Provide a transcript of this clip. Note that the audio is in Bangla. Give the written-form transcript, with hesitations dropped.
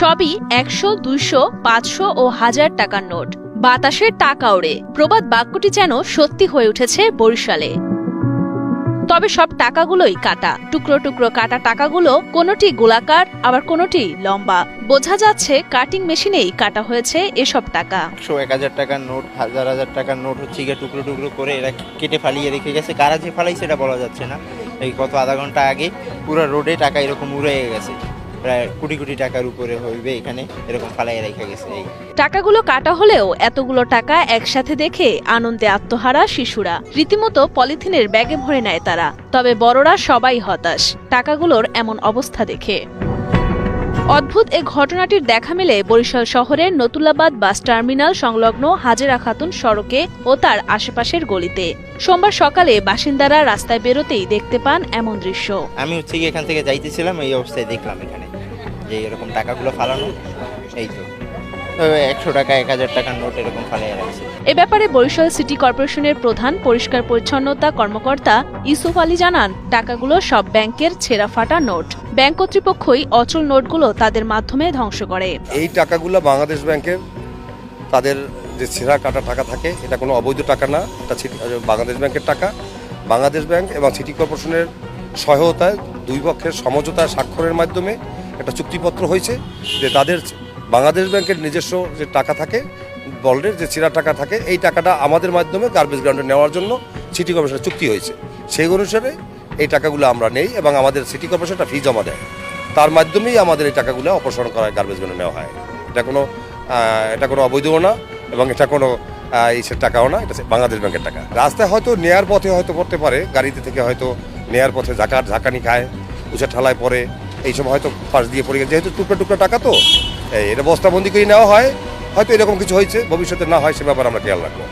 সবই ১০০, ২০০, ৫০০ ও ১০০০ টাকার নোট। বাতাসের টাকা ওড়ে, প্রবাদ বাক্যটি যেন সত্যি হয়ে উঠেছে বরিশালে। তবে সব টাকাগুলোই কাটা, টুকরো টুকরো কাটা টাকাগুলো, কোনোটি গোলাকার আবার কোনোটি লম্বা। বোঝা যাচ্ছে কাটিং মেশিনেই কাটা হয়েছে এসব টাকা। ১০০-১০০০ টাকার নোট, ১০০০ টাকার নোট হচ্ছে গিয়ে টুকরো টুকরো করে এরা কেটে ফালিয়ে রেখে গেছে। কারা যে ফালাইছে সেটা বলা যাচ্ছে না। এই গত আধা ঘন্টা আগে পুরো রোডে টাকা এরকম উড়ে গেছে, প্রায় কোটি কোটি টাকার উপরে হইবে, এখানে এরকম ফালাইয়ে রেখে গেছে। এই টাকাগুলো কাটা হলেও এতগুলো টাকা একসাথে দেখে আনন্দে আত্মহারা শিশুরা। রীতিমতো পলিথিনের ব্যাগে ভরে নেয় তারা। তবে বড়রা সবাই হতাশ টাকাগুলোর এমন অবস্থা দেখে। অদ্ভুত এ ঘটনাটির দেখা মেলে বরিশাল শহরের নতুল্লাবাদ বাস টার্মিনাল সংলগ্ন হাজেরা খাতুন সড়কে ও তার আশেপাশের গলিতে। সোমবার সকালে বাসিন্দারা রাস্তায় বেরোতেই দেখতে পান এমন দৃশ্য। আমি হচ্ছে গিয়ে এখান থেকে যাইতেছিলাম, এই অবস্থায় দেখলাম এখানে যে এরকম টাকাগুলো ফালানো। এই তো ১০০ টাকা, ১০০০ টাকার নোট এরকম ফালাইয়ে রাখছে। এ ব্যাপারে বরিশাল সিটি কর্পোরেশনের প্রধান পরিষ্কার পরিচ্ছন্নতা কর্মকর্তা ইউসুফ আলী জানান, টাকাগুলো সব ব্যাংকের ছেঁড়া ফাটা নোট। ব্যাংক কর্তৃপক্ষই অচল নোটগুলো তাদের মাধ্যমে ধ্বংস করে। এই টাকাগুলো বাংলাদেশ ব্যাংকের, তাদের যে ছেঁড়া কাটা টাকা থাকে, এটা কোনো অবৈধ টাকা না, এটা বাংলাদেশ ব্যাংকের টাকা। বাংলাদেশ ব্যাংক এবং সিটি কর্পোরেশনের সহায়তায় দুই পক্ষের সমঝোতা স্বাক্ষরের মাধ্যমে একটা চুক্তিপত্র হয়েছে যে তাদের বাংলাদেশ ব্যাংকের নিজস্ব যে টাকা থাকে, বন্ডের যে ছেঁড়া টাকা থাকে, এই টাকাটা আমাদের মাধ্যমে গার্বেজ গ্রাউন্ডে নেওয়ার জন্য সিটি কর্পোরেশনের চুক্তি হয়েছে। সেই অনুসারে এই টাকাগুলো আমরা নেই এবং আমাদের সিটি কর্পোরেশন একটা ফি জমা দেয়, তার মাধ্যমেই আমাদের এই টাকাগুলো অপসারণ করা গার্বেজ গ্রাউন্ডে নেওয়া হয়। এটা কোনো অবৈধও না এবং এটা কোনো ইসের টাকাও না, এটা বাংলাদেশ ব্যাংকের টাকা। রাস্তায় হয়তো নেয়ার পথে হয়তো করতে পারে, গাড়িতে থেকে হয়তো নেয়ার পথে ঝাঁকানি খায়, উঁচা ঠালায় পড়ে, এই সময় হয়তো পাশ দিয়ে পড়ে গেছে। যেহেতু টুকরো টুকরো টাকা তো এটা বস্তাবন্দি করে নেওয়া হয়, হয়তো এরকম কিছু হয়েছে, ভবিষ্যতে না হয় সে ব্যাপারে আমরা খেয়াল রাখবো।